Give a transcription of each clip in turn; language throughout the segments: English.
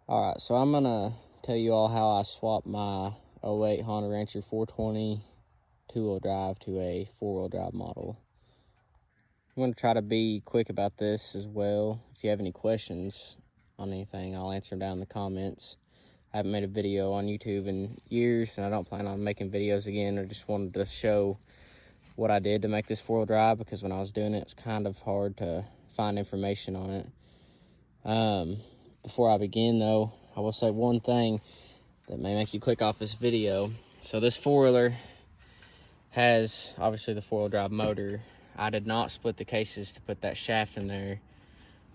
Alright, so I'm gonna tell you all how I swapped my 08 Honda Rancher 420 two-wheel drive to a four-wheel drive model. I'm gonna try to be quick about this as well. If you have any questions on anything, I'll answer them down in the comments. I haven't made a video on YouTube in years, and I don't plan on making videos again. I just wanted to show what I did to make this four-wheel drive, because when I was doing it, it's kind of hard to find information on it. Before I begin, though, I will say one thing that may make you click off this video. So this four-wheeler has, obviously, the four-wheel drive motor. I did not split the cases to put that shaft in there,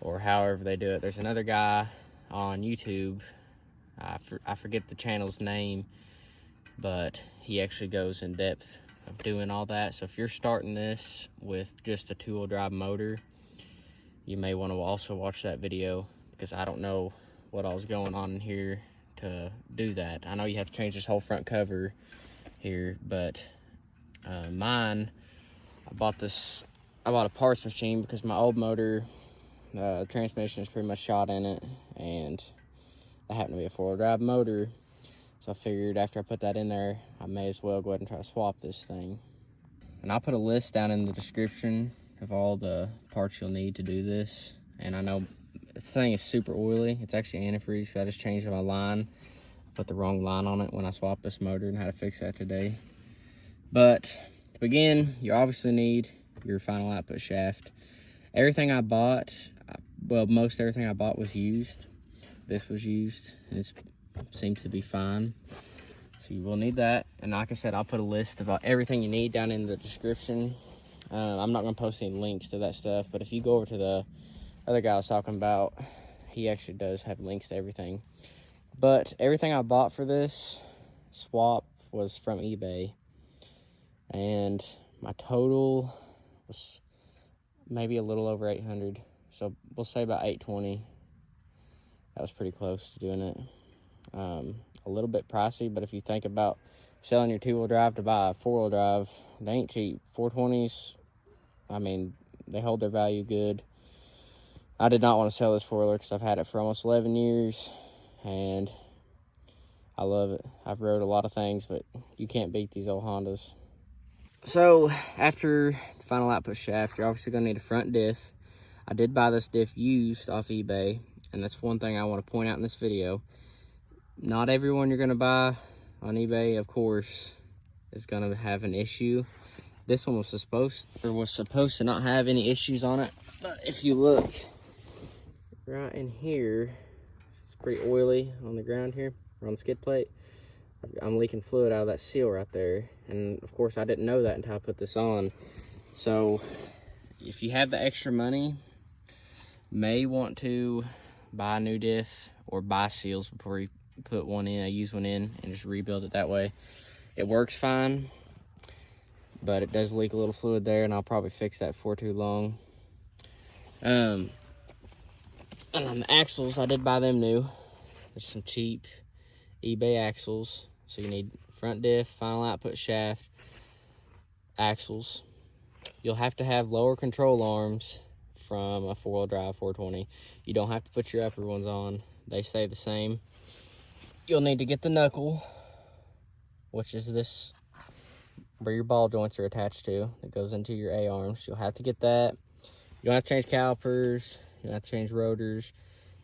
or however they do it. There's another guy on YouTube, I forget the channel's name, but he actually goes in depth of doing all that. So if you're starting this with just a two-wheel drive motor, you may want to also watch that video, because I don't know what all was going on in here to do that. I know you have to change this whole front cover here, but mine, I bought a parts machine because my old motor, the transmission is pretty much shot in it, and that happened to be a four-wheel drive motor. So I figured after I put that in there, I may as well go ahead and try to swap this thing. And I'll put a list down in the description of all the parts you'll need to do this. And I know this thing is super oily. It's actually antifreeze, because I just changed my line. Put the wrong line on it when I swapped this motor, and how to fix that today. But to begin, you obviously need your final output shaft. Everything I bought, well, most everything I bought was used. This was used, and it seems to be fine. So you will need that. And like I said, I'll put a list of everything you need down in the description. I'm not going to post any links to that stuff, but if you go over to the other guy I was talking about, he actually does have links to everything. But everything I bought for this swap was from eBay, and my total was maybe a little over 800, so we'll say about 820. That was pretty close to doing it. A little bit pricey, but if you think about selling your two-wheel drive to buy a four-wheel drive, they ain't cheap. 420s, I mean, they hold their value good. I did not want to sell this four-wheeler because I've had it for almost 11 years, and I love it. I've rode a lot of things, but you can't beat these old Hondas. So after the final output shaft, you're obviously going to need a front diff. I did buy this diff used off eBay, and that's one thing I want to point out in this video. Not everyone you're going to buy on eBay, of course, is going to have an issue. This one was supposed to not have any issues on it, but if you look right in here, it's pretty oily on the ground here, or on the skid plate. I'm leaking fluid out of that seal right there, and of course I didn't know that until I put this on. So if you have the extra money, may want to buy a new diff or buy seals before you put one in, a used one in, and just rebuild it that way. It works fine, but it does leak a little fluid there, and I'll probably fix that before too long. And on the axles, I did buy them new. There's some cheap eBay axles. So you need front diff, final output shaft, axles. You'll have to have lower control arms from a four-wheel drive 420. You don't have to put your upper ones on. They stay the same. You'll need to get the knuckle, which is this where your ball joints are attached to, that goes into your A-arms. You'll have to get that. You don't have to change calipers. You don't have to change rotors.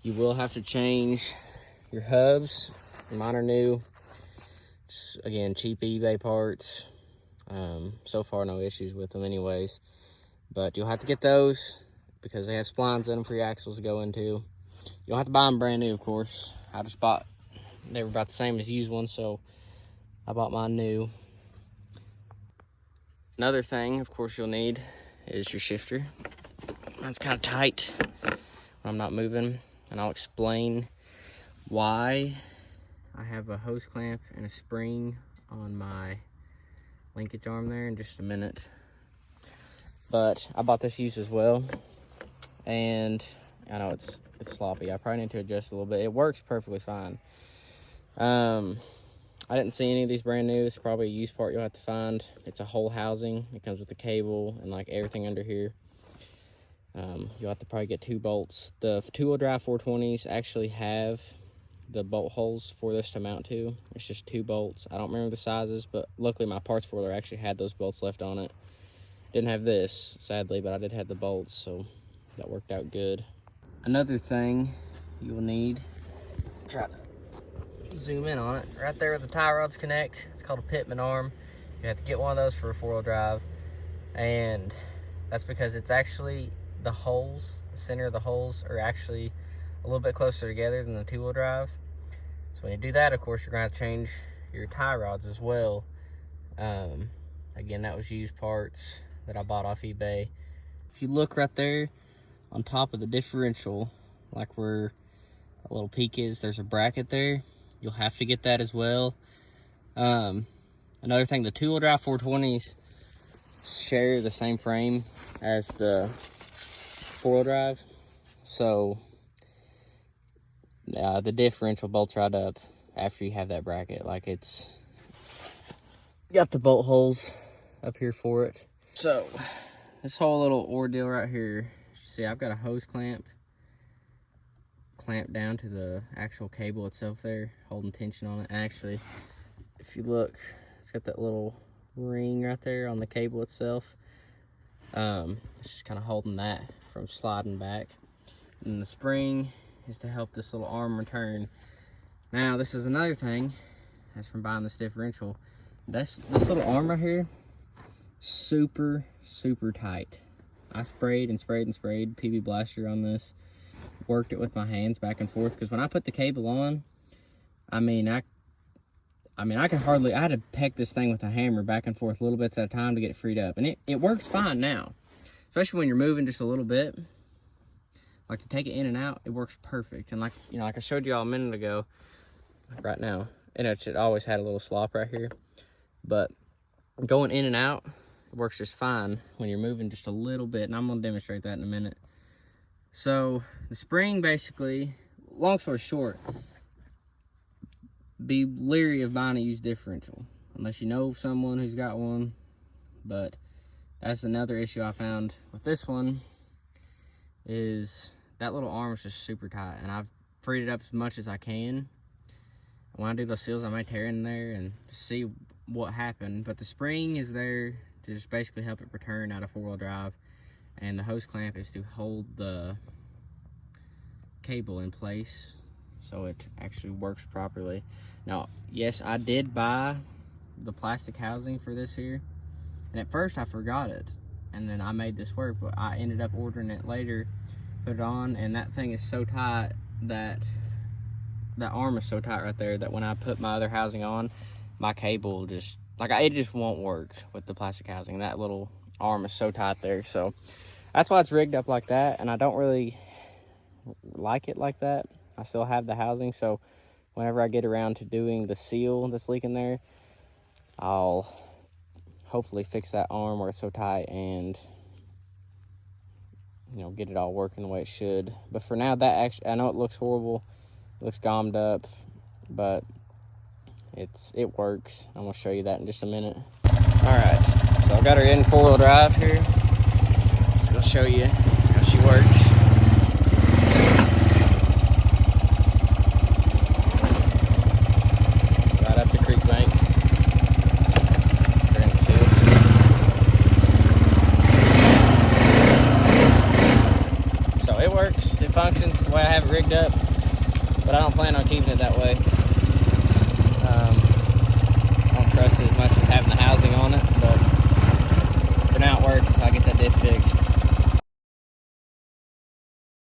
You will have to change your hubs. Mine are new. Just, again, cheap eBay parts. So far, no issues with them anyways. But you'll have to get those because they have splines in them for your axles to go into. You don't have to buy them brand new, of course. I just bought, they were about the same as used ones, so I bought mine new. Another thing, of course, you'll need is your shifter. Mine's kind of tight when I'm not moving, and I'll explain why I have a hose clamp and a spring on my linkage arm there in just a minute. But I bought this used as well, and I know it's sloppy. I probably need to adjust a little bit. It works perfectly fine. I didn't see any of these brand new. It's probably a used part you'll have to find. It's a whole housing. It comes with the cable and like everything under here. You'll have to probably get 2 bolts. The two-wheel drive 420s actually have the bolt holes for this to mount to. It's just 2 bolts. I don't remember the sizes, but luckily my parts spoiler actually had those bolts left on it. Didn't have this, sadly, but I did have the bolts, so that worked out good. Another thing you will need, try to zoom in on it, right there where the tie rods connect, it's called a Pitman arm. You have to get one of those for a 4-wheel drive, and that's because it's actually the holes, the center of the holes are actually a little bit closer together than the 2-wheel drive. So when you do that, of course, you're going to change your tie rods as well. Again, that was used parts that I bought off eBay. If you look right there on top of the differential, like where a little peak is, there's a bracket there. You'll have to get that as well. Another thing, the 2-wheel drive 420s share the same frame as the 4-wheel drive. So the differential bolts right up after you have that bracket. Like, it's got the bolt holes up here for it. So this whole little ordeal right here, see, I've got a hose clamped down to the actual cable itself there, holding tension on it. And actually, if you look, it's got that little ring right there on the cable itself. It's just kind of holding that from sliding back. And the spring is to help this little arm return. Now, this is another thing, that's from buying this differential. This little arm right here, super tight. I sprayed and sprayed and sprayed PB Blaster on this. Worked it with my hands back and forth, because when I put the cable on, I had to peck this thing with a hammer back and forth little bits at a time to get it freed up. And it works fine now, especially when you're moving just a little bit. Like, to take it in and out, it works perfect. And like I showed you all a minute ago, right now, it always had a little slop right here. But going in and out, it works just fine when you're moving just a little bit. And I'm going to demonstrate that in a minute. So the spring, basically, long story short, be leery of buying a used differential unless you know someone who's got one. But that's another issue I found with this one, is that little arm is just super tight, and I've freed it up as much as I can. When I do those seals, I may tear in there and see what happened. But the spring is there to just basically help it return out of 4-wheel drive, and the hose clamp is to hold the cable in place so it actually works properly. Now, yes, I did buy the plastic housing for this here, and at first I forgot it, and then I made this work, but I ended up ordering it later, put it on, and that thing is so tight, that arm is so tight right there, that when I put my other housing on, my cable just, it just won't work with the plastic housing. That little arm is so tight there. So that's why it's rigged up like that, and I don't really like it like that. I still have the housing, so whenever I get around to doing the seal that's leaking there, I'll hopefully fix that arm where it's so tight and, get it all working the way it should. But for now, I know it looks horrible, it looks gommed up, but it works. I'm gonna show you that in just a minute. All right, so I've got her in 4-wheel drive here. Just gonna show you how she works. Right up the creek bank. So it works, it functions the way I have it rigged up, but I don't plan on keeping it that way. I don't trust it as much as having the housing on it, but for now it works until I get that diff fixed.